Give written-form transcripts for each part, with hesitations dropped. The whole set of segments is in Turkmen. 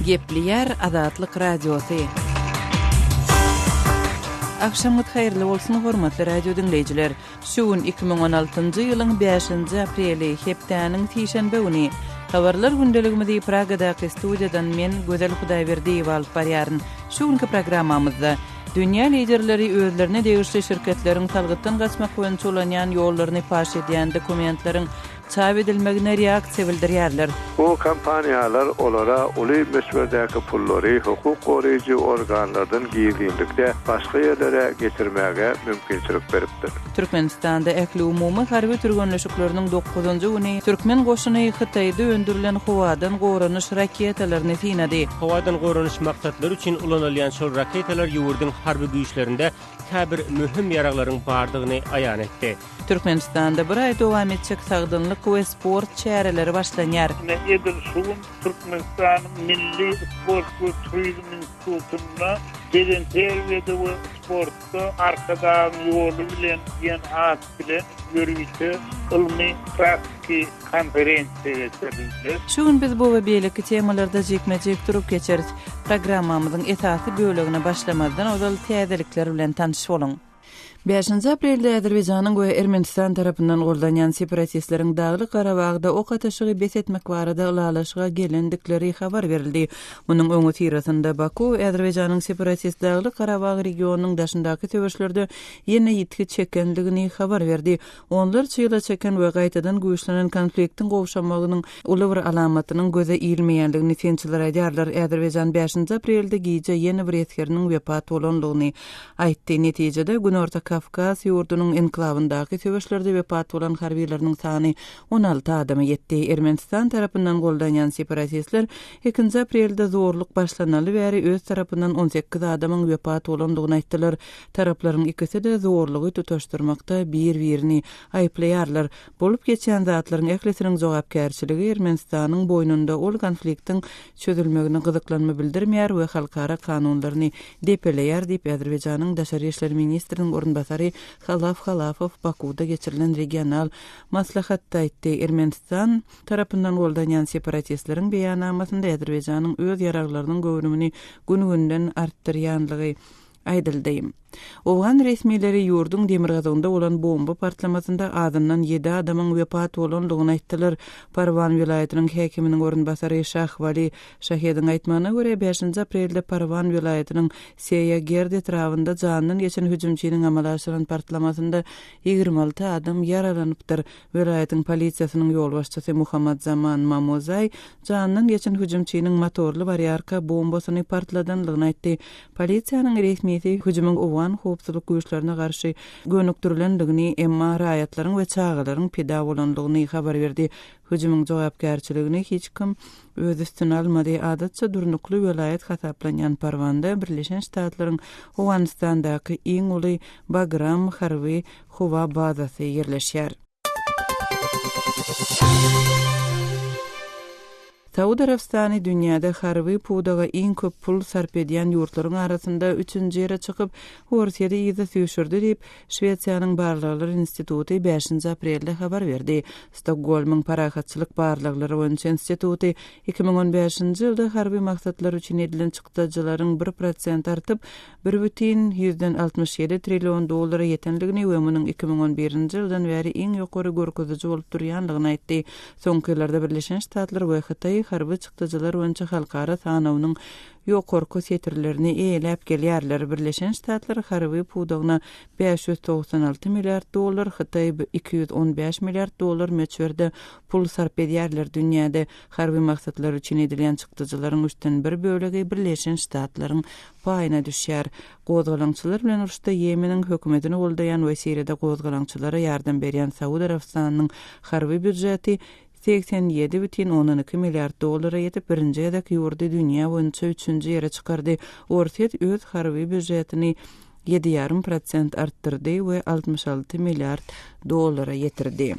Gepli Adatlyk Radiosu. Akşamyt hayrly bolsun hormatly radio dinleyijiler. Şuun 2016-njy ýylyň 5-nji apreli hepdäniň tişenbe güni. Habarlar gündeligimizi Pragadaky studiýadan men Gözel Hudaýberdiýew alyp barýaryn. Şuňky programmamyzda dünýä liderleri özlerine degişli şirketleriň talgytdan gaçmak boýunça ulanýan ýollaryny paş edýän dokumentleriň çap edilmegine reaksiýa bildirýärler. Bu kampaniýalar olara uly meşwerdäki pullary hukuk goraýjy organlardan gizlilikde başga ýerlere getirmäge mümkinçilik beripdir. Türkmenistanda ähli umumy harby türgenleşikleriniň 9-njy güni Türkmen goşuny Hytaýda öndürilen howadan goranyş raketalaryny synady. Howadan goranyş maksatlary üçin ulanylýan şol raketalar ýurdyň harby güýçlerinde käbir mühim ýaraglaryň bardygyny aýan etdi. Türkmenistanda bir aý dowam etjek sagdynlyk we sport çäreleri başlanýar. Edil şuun Türkmenistanyň milli sport we turizm institutyna Terwede we sportda arkadan ýolu bilen ýen at bilen ýörgüçe ilmi praktiki konferensiýa geçirildi. Şuun biz bu we beýleki temalarda jekmejek durup geçeriz. Programmamyzyň esasy bölügine başlamadan ozal täzelikler bilen tanyşyp bolun. 5-nji aprelde Azerbaýjanyň we Ermenistan tarapyndan goldanýan separatistleriň Dagly Garabagda ok ataşygy besetmek barada ulalaşyga gelendikleri habar berildi. Munyň öňü tirasynda Baku Azerbaýjanyň separatist Dagly Garabag regionunyň daşyndaky töweşlerde ýene ýitki çekendigini habar berdi. Onlar çyla çeken we gaýtadan güýçlenen konfliktiň gowşamagynyň uly bir alamatynyň göze ilmeýändigini tençiler aýdýarlar. Azerbaýjan 5-nji aprelde giýje ýene bir etkeriniň wepat bolandygyny aýtdy. Netijede Günorta Kafkas ýurdunyň enklavyndaky töweşlerde wepat bolan harbiýleriniň sany 16 adama ýetdi. Ermenistan tarapyndan goldanýan separatistler 2-nji aprelde zorluk başlanaly bäri öz tarapyndan 18 adamyň wepat bolandygyny aýtdylar. Taraplaryň ikisi de zorlugy tutaşdyrmakda bir-birini aýplaýarlar. Bolup geçen zatlaryň ählisiniň jogapkärçiligi Ermenistanyň boýnunda ol konfliktiň çözülmegine gyzyklanma bildirmeýär we halkara kanunlaryny depeleýär diýip Azerbaýjanyň daşary işler ministriniň orunbasary Halaf-Halafow Bakuda geçirilen regional maslahatda aýtdy. Ermenistan tarapyndan goldanýan separatistleriň beýanamasynda Azerbaýjanyň öz ýaraglarynyň göwnümini gün-günden artdyrýanlygy aýdyldy. Owgan resmiýetleri ýurduň demirgazynda bolan bomba partlamasynda adından 7 adamyň wepat bolandygyny aýtdylar. Parwan vilayatynyň häkiminiň orunbasary Şahwali Şahydyň aýtmagyna görä 5-nji aprelde Parwan vilayatynyň Seýagerd etrawynda janyny geçen hüjümçiniň amalaşylan partlamasynda 26 adam yaralanypdyr. Vilayatyň polisiýasynyň ýol başçysy Muhammad Zaman Mamozay janyny geçen hüjümçiniň motorly barýarka bombasyny partladanlygyny aýtdy. Polisiýanyň resmiýeti hüjümyň howpsuzlyk güýçlerine garşy gönükdirilendigini, emma raýatlaryň we çağalaryň peda bolandygyny habar berdi. Hüjümyň jogapkärçiligini hiç kim öz üstüne almady. Adatça durnukly welayat hasaplanýan Parwanda Birleşen Ştatlaryň Owganistandaky iň uly Bagram harby howa bazasy ýerleşýär. Saudi Arabistany dünýäde harby pudaga iň köp pul sarp edýän ýurtlaryň arasynda 3-nji ýere çykyp, Horsiýada ýyzy süýşürdi diýip Şweýçarýanyň Barlyklar Instituty 5-nji aprelde habar berdi. Stockholmyň parahatçylyk barlyklary boýunça instituty 2015-nji ýylda harby maksatlar üçin edilen çykdyjylaryň 1% artyp 1,67 trillion dollara ýetenligini we munyň 2011-nji ýyldan bäri iň ýokary görkeziji bolup durýanlygyny aýtdy. Soňky ýyllarda Birleşen Ştatlar we Hytaý harby çykdyjylar boýunça halkara sanawynyň ýokarky setirlerini eýlep gelýärler. Birleşen Ştatlar harby pudagyna 596 milliard dollar, Hytaý 215 milliard dollar meçberde pul sarp edýärler. Dünýäde harby maksatlar üçin edilen çykdyjylaryň 3/1 bölegi Birleşen Ştatlaryň paýyna düşýär. Gozgalaňçylar bilen uruşda Ýemeniň hökümetini goldaýan we Siriýada gozgalaňçylara ýardam berýän Saudy Arabistanynyň harby büdjeti 87,12 milliard dollara ýetip birinji ýerde ýurdy dünýä boýunça 3-nji ýere çykardy. Orsiýet öz harby büdjetini 7,5% arttyrdy we 66 milliard dollara ýetirdi.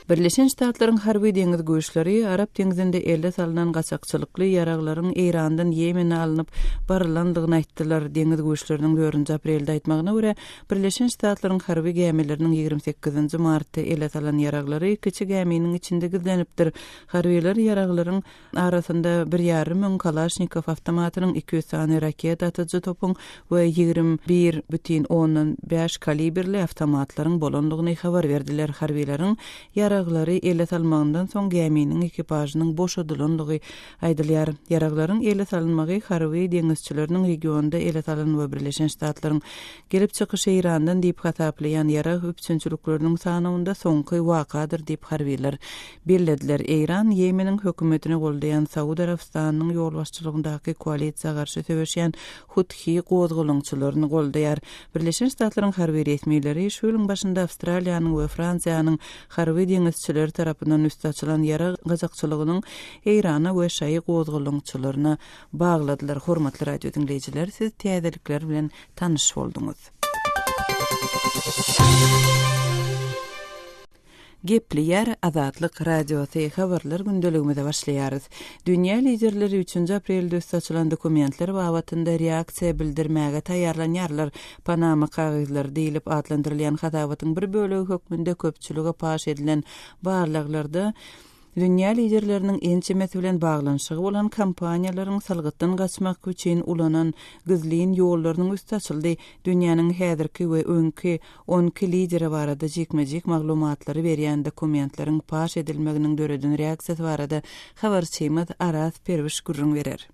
Birleşen Ştatlaryň harby deňiz güýçleri Arap deňizinde elde salynan gaçakçylykly ýaraglaryň Erandan Ýemene alınıp barılandygyny aýtdylar. Deňiz güýçleriniň 4 aprelde aýtmagyna görä, Birleşen Ştatlaryň harby gemileriniň 28 martda ele salan ýaraglary kiçi geminiň içinde gizlenipdir. Harbyler ýaraglaryň arasynda 1,5 mün Kalashnikov awtomatynyň 200 sany raket atyjy topuň we 21,5 kaliberli awtomatlaryň bolandygyny habar berdiler. Harbylaryň ýaraglary ele salmagyndan soň geminiň ekipajynyň boşadylandygy aýdylýar. Ýaraglaryň ele salynmagy harby deňizçileriniň regionda ele salan we Birleşen Ştatlaryň gelip çykyşy Irandan diýip hataplayan ýarag üpçünçülükleriniň sanynda soňky wakadyr diýip harbylar bellediler. Iran Ýemeniň hökümetini goldayan Saudy Arabistanynyň ýol başçylygyndaky koalisiýa garşy söwüşýän Huthi gozgulunçylaryny goldaýar. Birleşen Ştatlaryň harby resmiýetleri şu ýylyň başynda Awstraliýanyň we Fransiýanyň harby deňizçileri tarapyndan üstü açylan ýara gaçakçylygynyň Eýrana we şaý gozgulunçylaryna bagladylar. Hormatly radio dinleýijiler, siz täzelikler bilen tanyş bolduňuz. Gepli ýer Azatlyk radiosy habarlar gündeligimizde başlaýarys. Dünýä liderleri 3 aprelde üstü açylan dokumentler babatynda reaksiýa bildirmäge taýýarlanýarlar. Panama kagazlary diýilip adlandyrylýan hatawatyň bir bölegi hökmünde köpçülüge paş edilen barlyklarda dünýä liderleriniň ençemesi bilen baglanyşygy bolan kampaniýalaryň salgytdan gaçmak üçin ulanan gizliň ýollarynyň üstü açyldy. Dünýäniň häzirki we öňki 10 lideri barada jekmejek maglumatlary berýän dokumentlaryň paş edilmeginiň döredin reaksiýasy barada habarçymyz Aras Perwiş gurrun berer.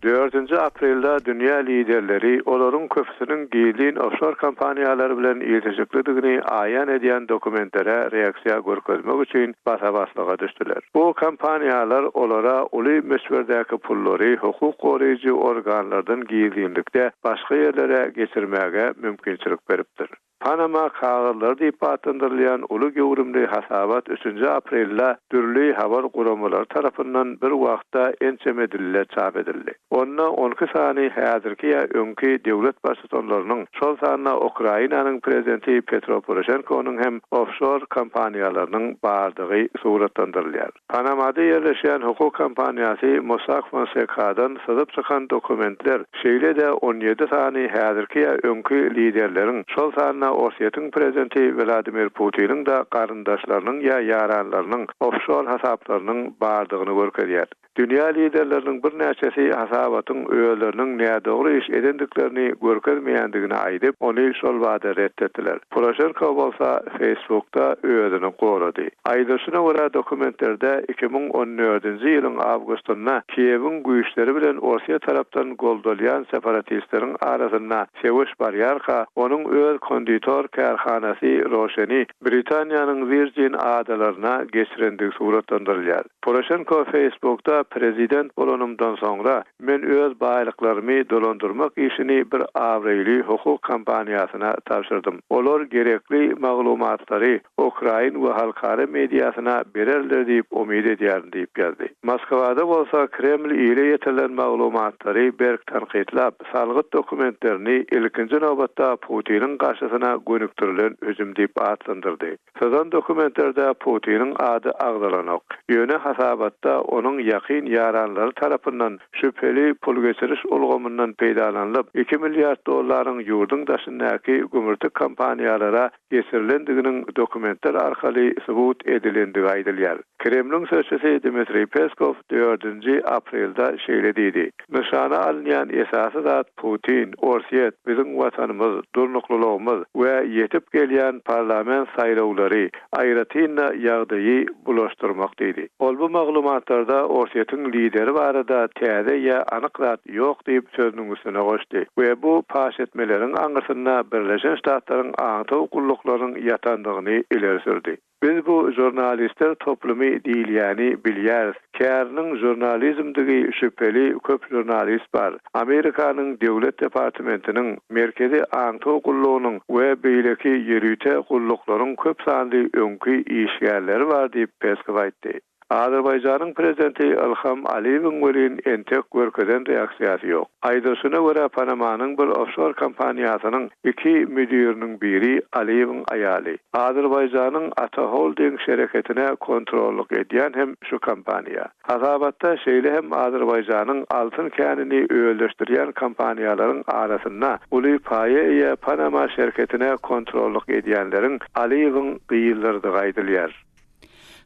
4 aprelde dünýä liderleri olaryň köpüsiniň giyilin offshore kampaniýalary bilen ýetişikligini aýan edýän dokumentlere reaksiýa görkezmek üçin basa-baslyga düşdiler. Bu kampaniýalar olara uly meşwerdäki pullary hukuk goraýjy organlardan giyilinlikde başga ýerlere geçirmäge mümkinçilik beripdir. Panama kagazlary diýip adlandyrylýan uly gowrumly hasabat 3 aprelde türli habar guramalary tarapyndan bir wagtda ençemedille çap edildi. Onda 12 sany häzirki öňki döwlet başçylarynyň şol sanyna Ukrainanyň prezidenti Petro Poroshenko'nun hem offshore kampaniýalarynyň bardygy suratlandyrylýar. Panamada ýerleşýän hukuk kampaniýasy Mossack Fonseca'dan syzyp çykan dokumentler şeýle-de 17 sany häzirki öňki liderleriň şol sanyna Russiýanyň prezidenti Vladimir Putin'in da garyndaşlarynyň ýa ýaranlarynyň offshore hasaplarynyň bardygyny görkezýär. Dünýä liderleriniň bir näçesi hasabatyň öýleriniň nädogry iş edendiklerini görkezmeýändigini aýdyp, ony şol wada reddetdiler. Poroshenko bolsa Facebook'ta öýdüni gorady. Aýdyşyna görä dokumentlerde 2014-nji ýylyň awgustynda Kiýewiň güýçleri bilen Russiýa tarapdan goldalýan separatistlerin arasynda sewiş barýarka, onuň öz konditor kärhanasy Roşeni Britaniýanyň Virgin adalaryna geçirendigi suratlandyrylýar. Poroshenko Facebook'ta prezident bolanymdan soňra men öz baýlyklarymy dolandyrmak işini bir awrayly hukuk kampaniýasyna tapşyrdym. Olar gerekli maglumatlary Ukrain we halkara mediasyna bererler diýip umyt edýär diýip ýazdy. Moskwada bolsa Kreml ile ýetilen maglumatlary berk tanqidlap, salgyt dokumentlerini ilkinji nowbatda Putiniň garşysyna gönüktirilen özüm diýip adlandyrdy. Sözan dokumentlerde Putiniň ady agdalanok. Ýöne hasabatda onuň ýakyn ýaranlary tarapyndan şüpheli pul geçiriş ulgamyndan peýdalanlyp 2 milliard dollaryň ýurdun daşyndaky gümürtük kampaniýalara geçirilendiginiň dokumentler arkaly subut edilendigi aýdylýar. Kremliň sözçüsi Dmitri Peskov 4 aprelde şeýle diýdi: "Nişana alynýan esasy zat Putin, Russiýa biziň watanymyz, durnuklylygymyz we ýetip gelýän parlament saýlawlary aýratynda ýagdaýy bulaşdyrmak" diýdi. Ol bu maglumatlarda Russiýanyň lideri barada täze ýa anyk zat ýok diýip sözüniň üstüne goşdy we bu paş etmeleriň aňyrsynda Birleşen Ştatlaryň aňtaw gullyklaryň ýatandygyny ileri sürdi. Biz bu jurnalistler toplumy diýilýäni bilýäris. Kärniň jurnalizmdigi şüpheli köp jurnalist bar. Amerikanyň döwlet departamentiniň merkezi aňtaw gullygynyň we beýleki ýerüte gullyklaryň köp sanly öňki işgärleri bar diýip Peskov aýtdy. Azerbaycan'ın prezidenti İlham Aliyev'in welin entek görkeden reaksiyası yok. Aydosuna göre Panama'nın bir offshore kampaniyasının 2 müdürünün biri Aliyev'in ayali. Azerbaycan'ın Ata Holding şirketine kontrollük ediyen hem şu kampanya. Hasabatta şeýle hem Azerbaycan'ın altın känini öýleşdirýän kampaniýalaryň arasynda uly paýe Panama şirketine kontrollük edýänleriň Aliyev'in gyýyldyrydy gaýdylýar.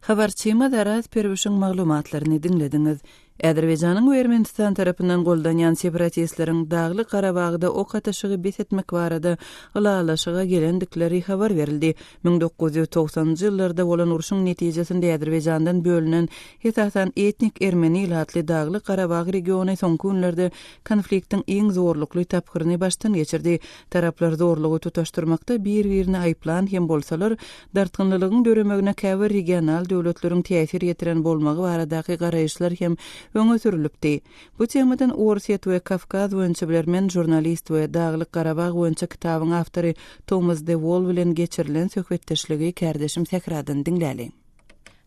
Habarçyma Daraz Pervüşüň maglumatlaryny dinlediňiz. Azerbayjanyň we Ermenistan tarapyndan goldanýan separatistleriň Dagly Garabagda ok ataşygy besetmek barada ılalaşyga gelendikleri habar berildi. 1990-njy ýyllarda bolan uruşyň netijesinde Azerbayjandan bölünen hetatan etnik Ermeni ýatly Dagly Garabag regiony soňky günlerde konfliktiň iň zorlukly tapgyryny başdan geçirdi. Taraplar zorlugy tutaşdyrmakda bir-birini aýplan hem bolsalar dartgynlygyň döremegine käbir regional döwletleriň täsir ýetiren bolmagy baradaky garaýşlar hem öňe sürülipdi. Bu temadan Orset we Kafkaz boýunça bilermen jurnalist we Dagly Garabag boýunça kitabyň awtory Thomas de Wol bilen geçirilen söhbetdeşligi kärdeşim Sekradan dinläli.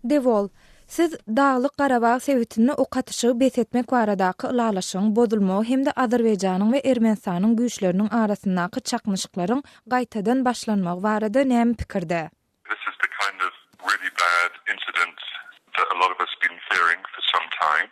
De Wol, siz Dagly Garabag sebitini ok atışygy besetmek baradaky ılalaşygyň bozulmagy hem de Azerbaýjanyň we Ermenistanyň güýçleriniň arasyndaky çaknyşyklaryň gaýtadan başlanmagy barada näme pikirde? This is the kind of really bad incident that a lot of us been fearing for some time.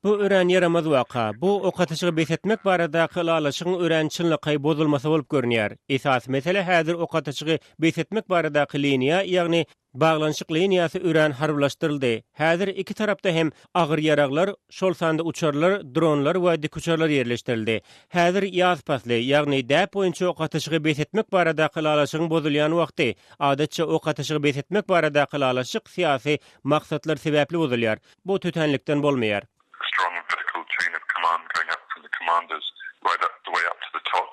Bu ören yaramaz waka. Bu ok ataşygy besetmek baradaky ılalaşygyň örençinligi bozulmasy bolup görünýär. Esas mesele häzir ok ataşygy besetmek baradaky liniýa, ýagny baglanşyk liniýasy ören harbylaşdyryldy. Häzir iki tarapda hem agyr ýaraglar, şol sanda uçarlar, dronlar we dik uçarlar ýerleşdirildi. Häzir ýaz pasly, ýagny däp boýunça ok ataşygy besetmek baradaky ılalaşygyň bozulýan wagty. Adatça ok ataşygy besetmek baradaky ılalaşyk syýasy maksatlar sebäpli bozulýar. Bu tötenlikden bolmaýar. Strong vertical chain of command going up from the commanders right up the way up to the top.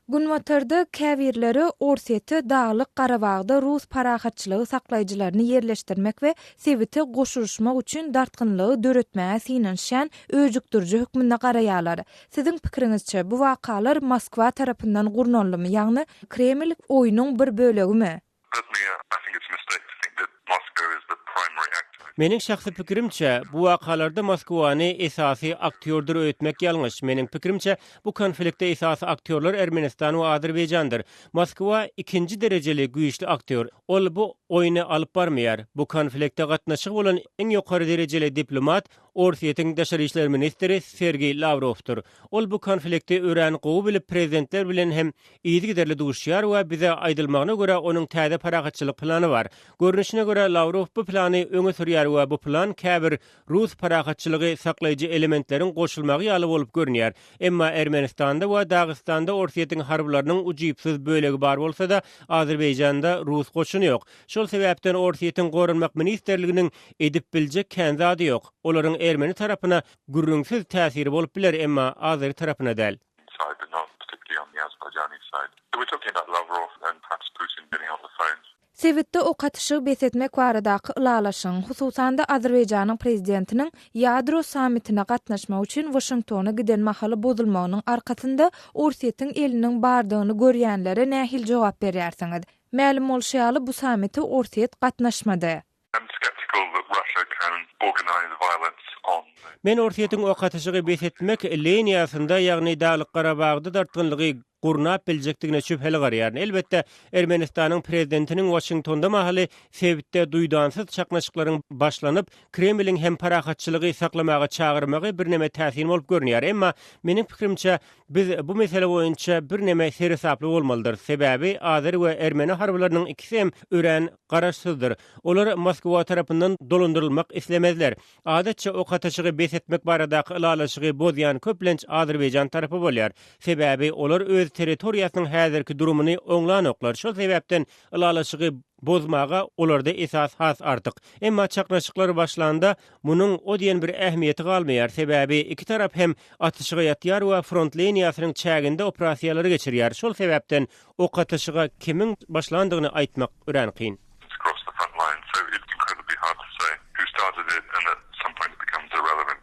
Gunwatarda käwirleri Orseti Dagly Garabagda Rus parahatçylygy saklaýjylaryny ýerleşdirmek we sebiti goşuşmak üçin dartgynlygy döretmäge sinenşän öjükdirji hökmünde garaýarlar. Siziň pikiriňizçe bu wakalar Moskwa tarapyndan gurnanlymy, ýagny Kreml oýunyň bir bölegimi? I think it's a mistake to think that Moscow is the primary actor. Mening şahsy pikirimçe bu wakalarda Moskwany esasy aktýordur öýtmek ýalňyş. Mening pikirimçe bu konfliktde esasy aktýorlar Ermenistan we Azerbaýjandyr. Moskwa ikinji derejeli güýçli aktýor. Ol bu oýuny alyp barmaýar. Bu konfliktde gatnaşyk bolan iň ýokary derejeli diplomat Orsiýetiň Daşary işler ministri Sergey Lavrovdur. Ol bu konflikti ören gowy bilip prezidentler bilen hem ýygy giderli duşýar we bize aýdylmagyna görä onuň täze paragatçylyk plany bar. Görünüşine görä Lavrov bu plany öňe sürýär we bu plan käbir Rus paragatçylygy saklaýjy elementleriň goşulmagy ýaly bolup görünýär. Emma Ermenistanda we Dagystanda Orsiýetiň harbylarynyň ujypsyz bölegi bar bolsa da Azerbaýjanda Rus goşuny ýok. Şol sebäpden Orsiýetiň gorunmak ministerliginiň edip biljek känzady ýok. Olaryň Ermeni tarapyna gürrüňsiz täsiri bolup biler, emma Azer tarapyna däl. But not particularly on the Azerbaijani side. So we're talking about Lavrov and perhaps Putin getting on the phone. Sebitde ok ataşygy besetmek baradaky ılalaşyň, hususan da Azerbaýjanyň prezidentiniň ýadro sammitine gatnaşmak üçin Washingtona giden mahaly bozulmagynyň arkasynda Orsiýetiň eliniň bardygyny görýänlere nähil jogap berýärsiňiz. Ma'lum bolşaýaly bu sammitde Orsiýet gatnaşmady. I'm skeptical that Russia can organize violence on. Men Orsiýetiň ok ataşygy besetmek liniýasynda, ýagny Dagly Garabagda dartgynlygy gurnap biljekdigine şüpheli garýar. Elbetde Ermenistanyň prezidentiniň Washingtonda mahaly sebitde duýdansyz çaknaşyklaryň başlanyp Kremliň hem parahatçylygy saklamagy çağırmagy bir neme täsir bolup görünýär. Emma meniň pikirimçe biz bu mesele boýunça bir neme seresaply bolmalydyr. Sebäbi Azer we Ermeni harbylarynyň ikisi hem ören garaşsyzdyr. Olar Moskwa tarapyndan dolandyrylmak islemezler. Adatça ok ataşygy besetmek baradaky ılalaşygy bozýan köplenç Azerbaýjan tarapy bolýar. Sebäbi olar öz territoriýasynyň häzirki durumuny oňlan oklar. Şol sebäpden ılalaşygy bozmaga olarda esas has artyk. Emma çaknaşyklar başlanda munyň o diýen bir ähmiýeti galmaýar. Sebäbi iki tarap hem atışyga ýatýar we front liniýasynyň çäginde operasiýalary geçirýär. Şol sebäpden ok ataşyga kimiň başlandygyny aýtmak ören kyn. Across the front line, so it's incredibly hard to say who started it, and at some point it becomes irrelevant.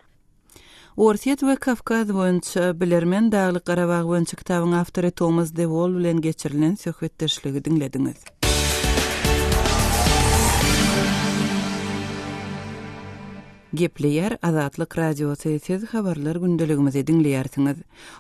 Orsiýet we Kafkaz boýunça bilermen Dagly Garabag boýunça kitabyň awtory Thomas de Wol bilen geçirilen söhbetdeşligi dinlediňiz. Gepleyer Azatlyk radiosu siz habarlar gündeligimizi dinleýärsiňiz.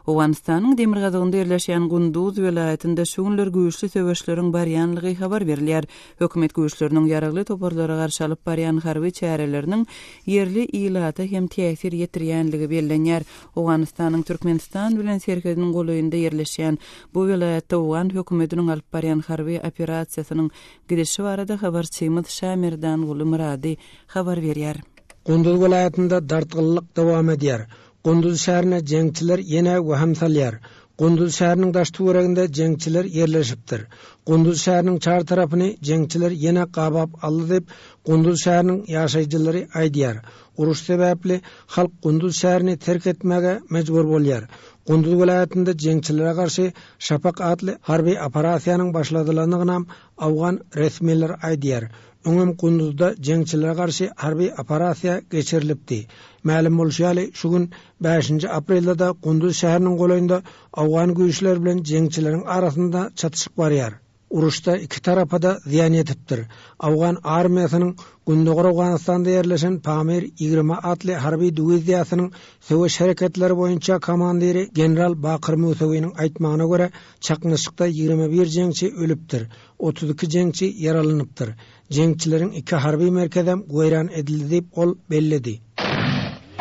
Owganystanyň Demirgazagynda ýerleşýän Gunduz welaýatynda şu günler güýçli söwüşleriň barýanlygy habar berilýär. Hökümet güýçleriniň ýaragly toparlara garşy alyp barýan harby çäreleriniň ýerli ýylata hem täsir ýetirýänligi bellenýär. Owganystanyň Türkmenistan bilen serkediniň golaýynda ýerleşýän bu welaýatda Owgan hökümetiniň alyp barýan harby operasiýasynyň gidişi barada habarçymyz Şamirdan Guly Murady habar berýär. Gunduz welaýatynda dartgyllyk dowam edýär. Gunduz şäherine jeňçiler ýene waham salýar. Gunduz şäheriniň daştuwreginde jeňçiler ýerleşipdir. Gunduz şäheriniň çar tarapyny jeňçiler ýene gabap aldy dep Gunduz şäheriniň ýaşaýjylary aýdýar. Uruş sebäpli halk Gunduz şäherini terk etmäge mejbur bolýar. Gunduz welaýatynda jeňçilere garşy Şapak adly harby operasiýanyň başladylanygynam Awgan resmiler aýdýar. Öňüm Gunduzda jeňçilere garşy harby operasiýa geçirilipdi. Ma'lum bolýaly, şu gün 5 aprelda Gunduz şäheriniň golaýynda Awgan güýçleri bilen jeňçileriň arasynda çatışyk barýar. Uruşda iki tarafa da ziyan yetipdir. Awgan armiýasynyň Gündogor Awganystanda ýerleşen Pamir 20 atly harby diwiziýasynyň söwüş hareketleri boýunça komandiri general Bakır Musawiň aýtmagyna görä çaknaşykda 21 jeňçi ölüpdir. 32 jeňçi yaralanypdyr. Jeňçileriň iki harby merkezem goýran edildi diýip ol belledi.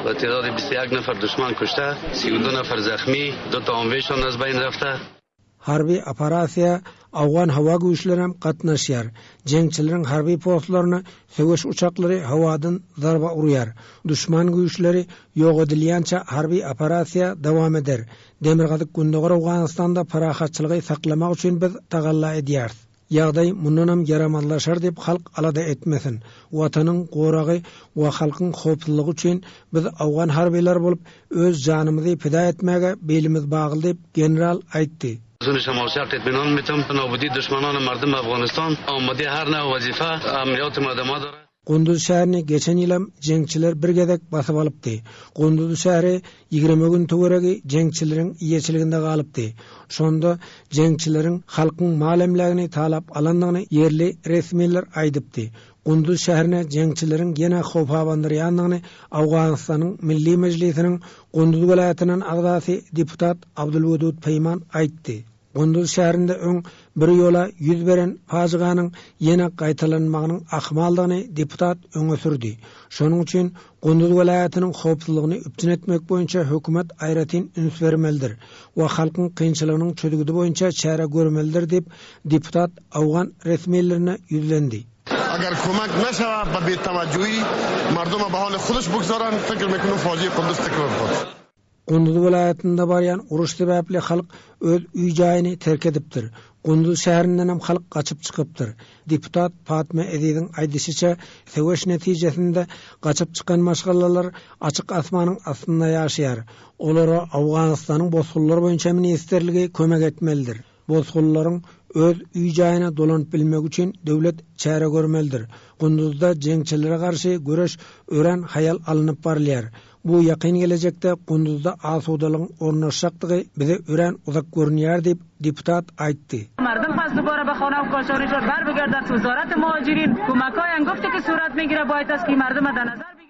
و تعداد 21 نفر دشمن کشته 32 نفر زخمی 2 تا آنویشان از بین رفته. Harby operasiýa Awgan hawa güýçleri hem gatnaşýar. Jeňçileriň harby postlaryna söwüş uçaklary hawadan zarba urýar. Düşman güýçleri ýok edilýänçe harby operasiýa dowam eder. Demirgazyk Gündogor Awganystanda parahatçylygy saklamak üçin biz tagalla edýäris. Ýagdaý mundan hem yaramazlaşar dep halk alada etmesin. Watanyň goragy we halkyň howpsuzlygy üçin biz Awgan harbylar bolup öz janymyzy pida etmäge belimiz bagly dep general aýtdy. زون شمال شرق اطمینان میتم نابودی دشمنان مردم افغانستان آماده هر نوع وظیفه عملیات مردمه داره. Gunduz şäherini geçen ýylam jeňçiler bir gezek basyp alypdy. Gunduz şäheri 20 gün töweregi jeňçileriň ýeçiliginde galypdy. Şonda jeňçileriň halkyň malemlegini talap alandygyny ýerli resmiler aýdypdy. Gunduz şäherine jeňçileriň ýene howpabandyrýandygyny Awganystanyň Milli Mejlisiniň Gunduz welaýatynyň agdasy deputat Abdulwedud Peýman aýtdy. Gunduz şäherinde öň bir ýola ýüz beren fajiganyň ýene gaýtalanmagynyň ahmaldygyny deputat öňe sürdi. Şonuň üçin Gunduz welaýatynyň howpsuzlygyny üptün etmek boýunça hökümet aýratyn üns bermelidir we halkyň kynçylygynyň çözügidi boýunça çäre görmelidir dep deputat Awgan resmilerine ýüzlendi. اگر کمک نشود به بی‌توجهی مردم به حال خودش بگذارن فکر میکنم فاجعه قندوز تکرار خواهد. Gunduz welaýatynda barýan uruş sebäpli halk öz üý jaýyny terk edipdir. Gunduz şäherinden hem halk gaçyp çykypdyr. Deputat Fatma Eziziň aýdysynça, söwüş netijesinde gaçyp çykan maşgallalar açyk asmanyň astynda ýaşaýar. Olara Awganystanyň bozgullar boýunça ministerligi kömek etmelidir. Bozgullaryň öz üý jaýyna dolanyp bilmek üçin döwlet çäre görmelidir. Gunduzda jeňçilere garşy göreş ören hayal alınıp barylýar. Bu ýakyn gelecekde Gunduzda asudalygyň ornaşakdygy bize ören uzak görünýär dep deputat aýtdy. مردم پس دوباره به خانه و کاشانیشان بر بگردند. وزارت مهاجرین کمک‌های گفته که صورت میگیره باید است که مردم در نظر بگیرن.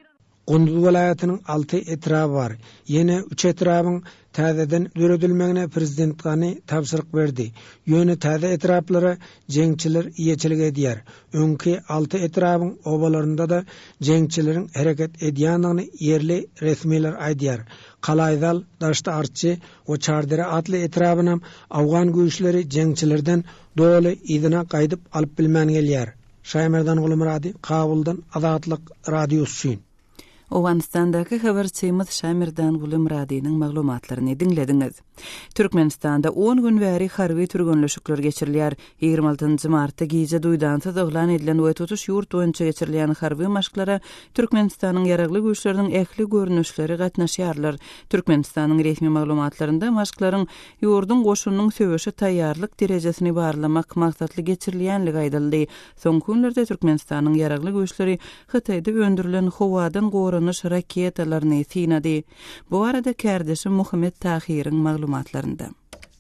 Gunduz welaýatynyň 6 etrabı bar. Ýene 3 etrabyň täzeden döredilmegine prezident gany tapşyryk berdi. Ýöne täze etraplary jeňçiler ýeçilik edýär. Öňki 6 etrabyň obalarynda da jeňçileriň hereket edýändigini ýerli resmiler aýdýar. Kalaýdal, Daşty Artçy we Çardere atly etrabynam Awgan güýçleri jeňçilerden doly ýygyna gaýdyp alyp bilmän gelýär. Şaýmerdan Guly Murady, Kabuldan Azatlyk radiosu. Owganistandaky habarçymyz Şamirdan Guly Muradynyň maglumatlaryny dinlediňiz. Türkmenistanda 10 gün bäri harby türgünleşikler geçirilýär. 26 martda gije duýdansyz oglan edilen we tutuş ýurt boýunça geçirilýän harby maşklara Türkmenistanyň ýaragly güýçleriniň ähli görnüşleri gatnaşýarlar. Türkmenistanyň resmi maglumatlarynda maşklaryň ýurdun goşunyň söwüşe taýýarlyk derejesini barlamak maksatly geçirilýänligi aýdyldy. Soňky günlerde Türkmenistanyň ýaragly güýçleri Hytaýda öndürilen howadan gorunuş raketalaryny sinadi. Bu arada kardeşim Muhammed Tahir'in maglumatlarında.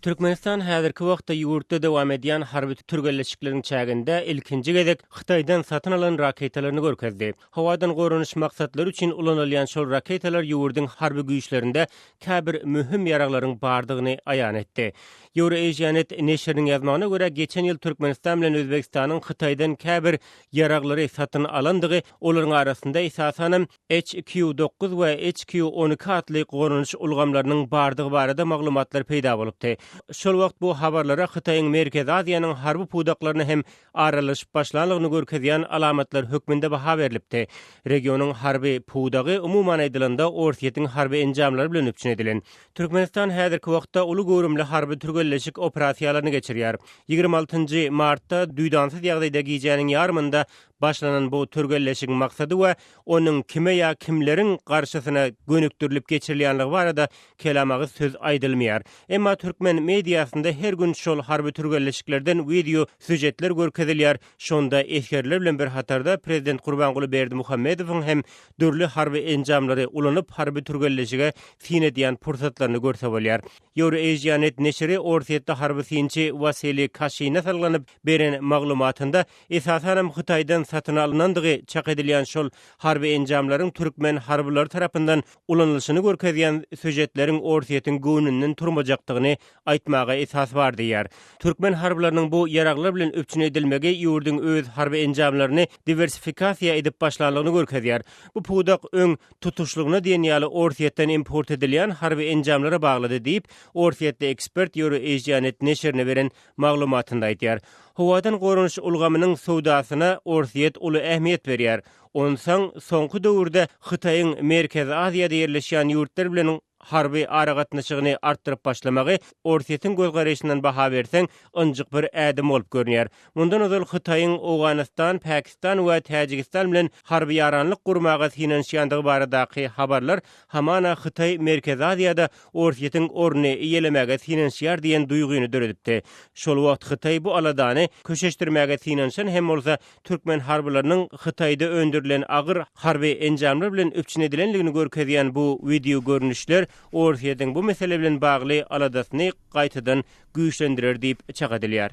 Türkmenistan häzirki wagtda ýurtda dowam edýän harby türgelleşikleriň çäginde ilkinji gezek Hytaýdan satyn alan raketalaryny görkezdi. Hawadan gorunuş maksatlary üçin ulanylýan şol raketalar ýurdyň harby güýçlerinde käbir mühim ýaraglaryň bardygyny aýan etdi. Euroasianet neşriniň ýazmagyna görä geçen ýyl Türkmenistan bilen Özbekistanyň Hytaýdan käbir ýaraglary satyn alandygy, olaryň arasynda esasen HQ-9 we HQ-12 atly gorunuş ulgamlarynyň bardygy barada maglumatlar peýda bolupdy. Şol wagt bu habarlara Hytaýyň Merkez Aziýanyň harby pudaklaryny hem aralaşyp başlanlygyny görkezýän alamatlar hökmünde baha berilipdi. Regionyň harby pudagy umumyň aýdylanda Orsiýetiň harby enjamlary bilen öpçün edilen. Türkmenistan häzirki wagtda uly görümli harby türgelleşik operasiýalaryny geçirýär. 26 martda düýdansyz ýagdaýda giýjäniň ýarmynda başlanan bu türgelleşigiň maksady we onuň kime ýa kimleriň garşysyna gönükdirilip geçirilýänligi barada kelamagy söz aýdylmaýar. Emma türkmen mediýasynda her gün şol harby türgelleşiklerden video süjetler görkezilýär. Şonda eskerler bilen bir hatarda Prezident Gurbanguly Berdimuhammedowyň hem dürli harby enjamlary ulanyp harby türgelleşige fin edýän pursatlaryny görse bolýar. Euroasianet neşri Orsiýetde harby sinçi Vasily Kashyna salganyp beren maglumatynda esasen Hytaýdan satyn alınandygy çak edilýän şol harby enjamlaryň türkmen harbylar tarapyndan ulanylşyny görkezýän süjetleriň Orsiýetiň göwnünden turmajakdygyny aýtmaga esas bar diýär. Türkmen harbylarynyň bu ýaraglar bilen öpçün edilmegi ýurdyň öz harby enjamlaryny diversifikasiýa edip başlanlygyny görkezýär. Bu pudak öň tutuşlugyna diýen ýaly Orsiýetden import edilýän harby enjamlara baglady diýip Orsiýetde ekspert Euroasianet neşrine beren maglumatynda aýtýar. Hawadan gorunuş ulgamynyň sowdasyna Orsiýet uly ähmiýet berýär. Onsaň soňky döwürde Hytaýyň Merkez Aziýada ýerleşýän ýurtlar bilen harby aragatnaşygyny artdyryp başlamagy Orsiýetiň göz garaşyndan baha berseň ynjyk bir ädim bolup görünýär. Mundan öňe Hytaýyň Awganistan, Pakistan we Täjikistan bilen harby ýaranlyk gurmaga finansiýandygy baradaky habarlar hamana Hytaý Merkez Aziýada Orsiýetiň orny iýelemege finansiýar diýen duýguny döredipdi. Şol wagt Hytaý bu aladany köşeşdirmäge finansiýan hem bolsa türkmen harbylarynyň Hytaýda öndürilen agyr harby enjamlar bilen öpçün edilenligini görkezýän bu video görnüşler Orsiýetiň bu mesele bilen bagly aladasyny gaýtadan güýçlendirer diýip çak edilýär.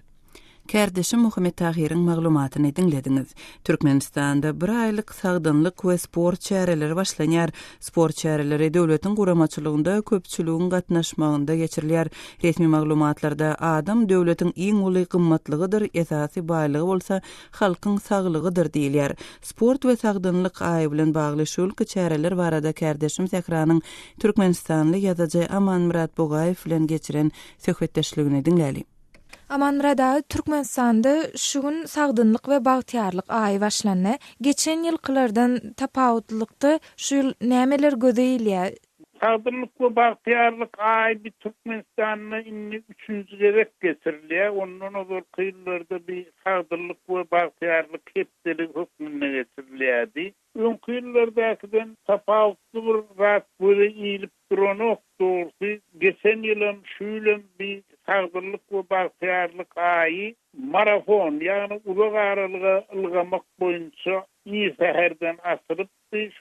Kardeşim Muhammed Tahir'in maglumatyny dinlediňiz. Türkmenistanda bir aýlyk sagdynlyk we sport çäreleri başlanýar. Sport çäreleri döwletiň guramaçylygynda köpçüligiň gatnaşmagynda geçirilýär. Resmi maglumatlarda adam döwletiň iň uly gymmatlygydyr, esasy baýlygy bolsa halkyň saglygydyr diýilýär. Sport we sagdynlyk aýy bilen bagly şol çäreler barada kardeşim Zehranyň Türkmenistanly ýazyjy Aman Murat Bogaýew bilen geçiren söhbetdeşligini dinläli. Amanrada Türkmenistanda şugun sagdynlyk we bagtyarlyk aýy başlandy. Geçen ýylkylardan tapawutlykda şu ýyl nämeler gözeýilýär? Sagdynlyk we bagtyarlyk aýy bir Türkmenistanyň inni 3-nji gerek geçirilýär. Ondan öňe kıyılarda bir sagdynlyk we bagtyarlyk hepdelik hökmüne geçirilýärdi. Öňkü ýyllardakydan tapawutly bir wagt böyle iýilip durany doğrusu geçen ýylym şu ýylym bir sagdynlyk we bagtyarlyk aýy marafon ýagny uzak aralyga ylgamak boýunça iyi seherden asyryp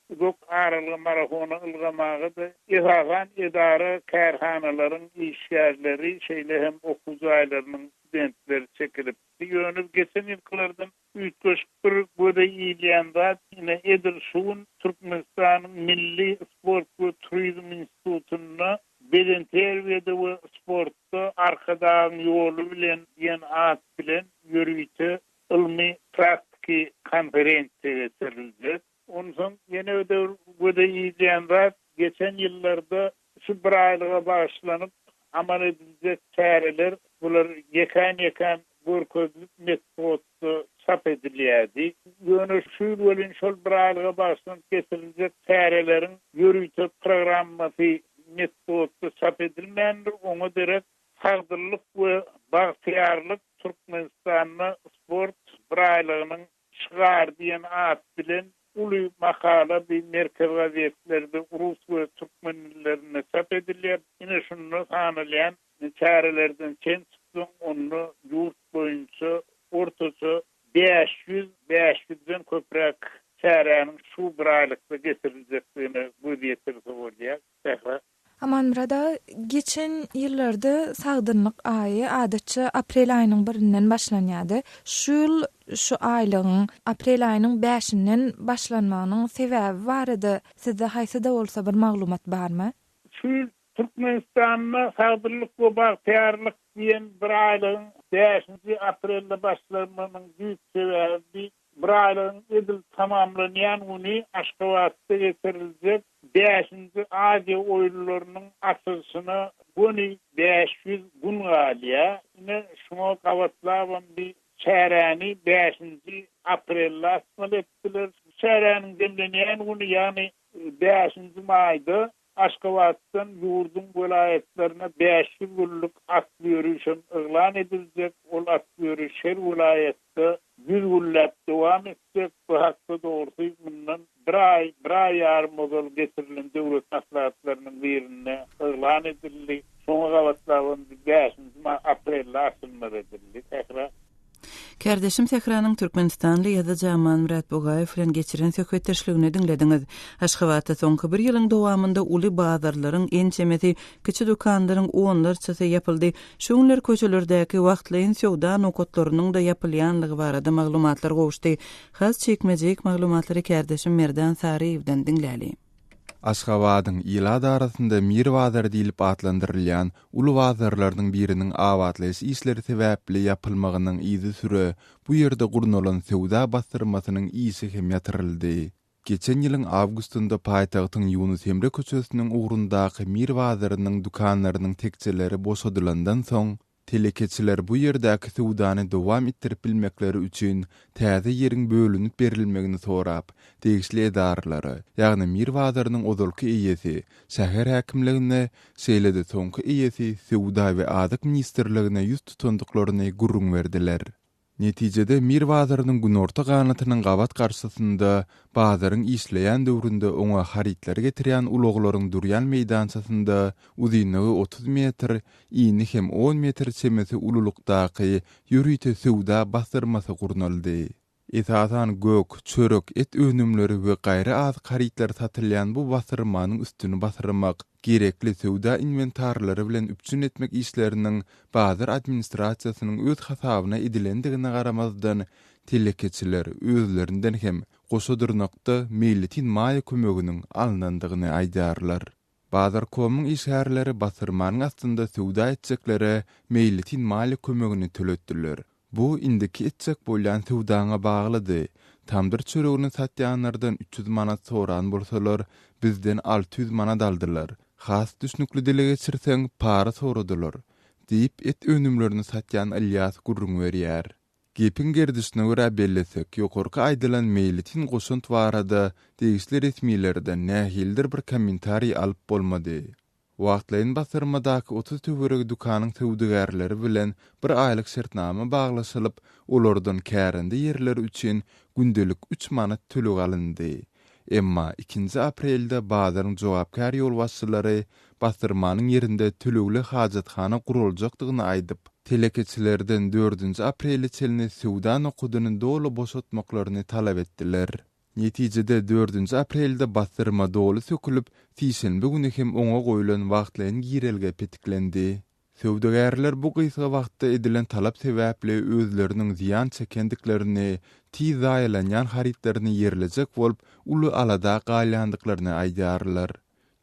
uzak aralyga marafona ylgamagy da ýagan edara kärhanalaryň işgärleri şeýle hem okuw aýlarynyň studentleri çekilip ýönüp geçen ýyllardan üýtgeç bir göde ýylýanda ine Edir Şuwun Türkmenistanyň Milli Sport we Turizm Institutyna beden terbiýede we sportda arkadan ýolu bilen ýen at bilen ýörüýte ilmi praktiki konferensiýa geçirildi. Ondan ýene öde ýylýanda geçen ýyllarda şu bir aýlyga başlanyp amal ediljek çäreler bular ýekan görkezlik metodda çap edilýärdi. Ýöne şu bilen şol bir aýlyga başlanyp geçiriljek çärelerin ýörüýte programmasy metodda çap edilmändir. Oňa derek sagdynlyk we bagtyarlyk Türkmenistanyň sport braýlygynyň şygar diýen at bilen uly makala bir merkez gazetlerde Rus we türkmen dillerine çap edilýär. Ine şunu sanylýan çärelerden çen çykdyň onu ýurt boýunça ortaça 500-500den köprek çärenin şu braýlykda getiriljekdigini bu diýerse bolýar. Amanrada Geçen ýyllarda sagdynlyk aýy adatça aprel aýynyň 1-inden başlanýardy. Şu ýyl şu aýlygyň aprel aýynyň 5-inden başlanmagynyň sebäbi bardy. Sizde haýsy da bolsa bir maglumat barmy? Şu Türkmenistan'da sagdynlyk we bagtýarlyk diýen bir aýlygyň 5-nji aprelde başlanmagynyň büyük sebäbi bir aýlygyň edil tamamlanýan uny Aşgabatda getirilýek 5-nji Aziýa oýunlarynyň açylyşyny buny 500 gün galýa. Ine şoňa gawatlawan bir şäräni 5-nji aprelde asmal etdiler. Şäräniň demlenýän uny ýani 5-nji maýda Aşgabatdan ýurdun vilayetlerine 500 günlük at ýürüşin elan ediljek. Ol at ýürüş her vilayetde 100 günlük dowam etjek. Bu hakda dogry bundan bir ay ýarym bol getirilen döwlet maslahatlarynyň birine elan edildi. Soňa gawatlawan 5-nji aprelde asylmar edildi. Kardeşim Tehranyň Türkmenistanly ýa-da Jaman Murat Bogaýew bilen geçiren söhbetdeşligini diňlediňiz. Aşgabatda soňky bir ýylyň dowamında uly bazarlaryň ençemeti kiçi dokanlaryň onlarçasy ýapyldy. Şoňlar köçelerdäki wagtlaýyn sowda nokotlarynyň da ýapylýanlygy barada maglumatlar gowuşdy. Has çekmejek maglumatlary kardeşim Merdan Sariýewden diňläli. Aşgabatyň ýylada arasynda Mir bazar diýilip atlandyrylýan uly bazarlarynyň biriniň awatlaýyş işleri sebäpli ýapylmagynyň izi süre bu ýerde gurnulan sowda bastyrmasynyň isi hem ýatyrildy. Geçen ýylyň awgustunda paýtagtyň Ýunus Emre köçesiniň ugrundaky Mir bazarynyň dukanlarynyň tekçeleri boşadylandan soň telekeçiler bu ýerdäki sowdany dowam etdirip bilmekleri üçin täze ýeriň bölünip berilmegini sorap, degişli edarlary, ýagny Mir bazarynyň ozalky eýesi, şäher häkimligine, şeýlede soňky eýesi sowda we adyk ministrligine ýüz tutandyklaryny gurrun berdiler. Netijede Mir bazarynyň günorta ganatynyň gabat garşysynda bazaryň işleýän döwründe oňa haritler getirýän uluglaryň durýan meýdançasynda uzunlygy 30 metr, iňi hem 10 metr çemeti ululukdaky ýürüýte sowda bastyrmasy gurnaldy. Esasan gök, çörek, et önümleri we gaýry az haritler satylýan bu bastyrmanyň üstüni bastyrmak, gerekli sowda inventarlary bilen üpçün etmek işleriniň bazar administrasiýasynyň öz hasabyna edilendigine garamazdan telekeçiler özlerinden hem goşadyrnakda meýletin maýa kömeginiň alnandygyny aýdarlar. Bazar komyň işgärleri bastyrmanyň astynda sowda etjekleri meýletin maýa kömegini töletdiler. Bu indiki etjek bolýan sowdaňa baglydy. Tamdyr çöregini satýanlardan 300 manat soran bolsalar, bizden 600 manat aldylar. Has düşnükli dile geçirseň para soradylar. Diýip et önümlerini satýan Ilyas gurrun berýär. Gepin gerdisine görä bellesek, ýokarky aýdylan meýletin goşunt barada degişli resmiýlerden nähildir bir kommentari alyp bolmady. Wagtlaýyn bastyrmadaky 30 töwerek dukanyň sowdagärleri bilen bir aýlyk şertnama baglaşylyp, olardan kärende ýerleri üçin gündelik 3 manat tölük alyndy. Emma 2 aprelde bazaryň jogapkar ýolbaşçylary bastyrmanyň ýerinde tölükli hajatxana guruljakdygyny aýdyp, telekeçilerden 4 aprelde çelini sowda nokudyny dolu boşatmaklaryny talap etdiler. Netijede 4 aprelde bastyrma dolu sökülüp, fişenbe güni hem oňa goýulan wagtlaryň girelge petiklendi. Sowdagärler bu gysga wagtda edilen talap sebäpli özleriniň ziýan çekendiklerini, tiz aýlanýan haritlerini ýerlejek bolup, uly alada galýandyklaryny aýdarlar.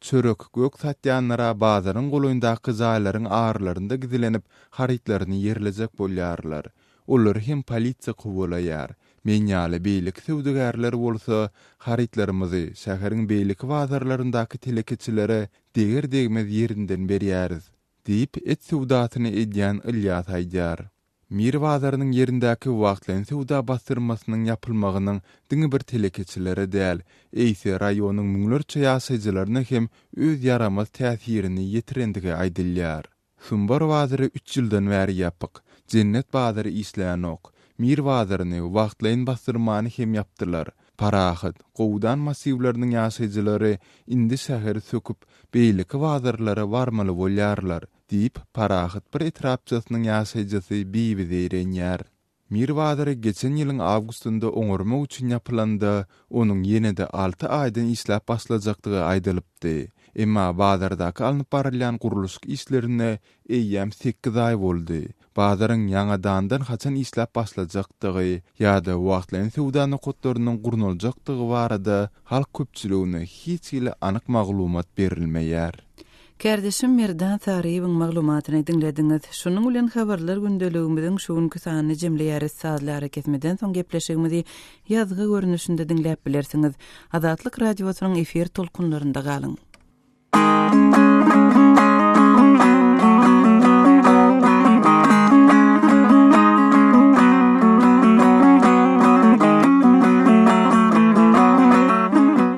Çörek gök satýanlara bazaryň goýundaky zaýlaryň ağırlarynda gizilenip, haritlerini ýerlejek bolýarlar. Olar hem polisiýa gowulaýar. Meňňaly beýlik sowdagärler bolsa, haritlerimizi şäheriň beýlik bazarlaryndaky telekeçilere deger degmez ýerinden berýäris, diýip et sowdatyny edýän Ilyas aýdýar. Mir bazarynyň ýerindäki wagtlaýyn sowda bastyrmasynyň ýapylmagynyň diňe bir telekeçilere däl, eýse raýonyň müňlerçe ýaşaýjylaryna hem öz ýaramaz täsirini ýetirendigi aýdylýar. Sumbar bazary 3 ýyldan bäri ýapyk, Cennet bazary işleýän ok. Mir bazaryny wagtlaýyn bastyrmany hem ýapdylar. Parahat, gowdan massiwlarynyň ýaşaýjylary indi şäheri söküp, beýleki bazarlara barmaly bolýarlar, diýip Parahat bir etrapçasynyň ýaşaýjysy Bibi diýenýär. Mir bazary geçen ýylyň awgustunda oňarmak üçin ýapylanda, onuň ýene-de 6 aýdan işläp başlajakdygy aýdylypdy. Emma bazardaky alınıp barylýan guruluş işlerine eýýäm 8 ay boldy. Bazaryň ýangadandan haçan işläp başlajakdygy ýa-da wagtlaryň sowda nokotlarynyň guruljakdygy barada halk köpçüligine hiç ile anyk maglumat berilmeýär. Kardeşim Merdan Tariýewiň maglumatyny dinlediňiz. Şunuň bilen habarlar gündeligimiziň şuňky sanyny jemleýär saatlar kesmeden soň gepleşigimizi ýazgy görnüşinde dinläp bilersiňiz. Azatlyk radiosynyň efir tolkunlarynda galyň.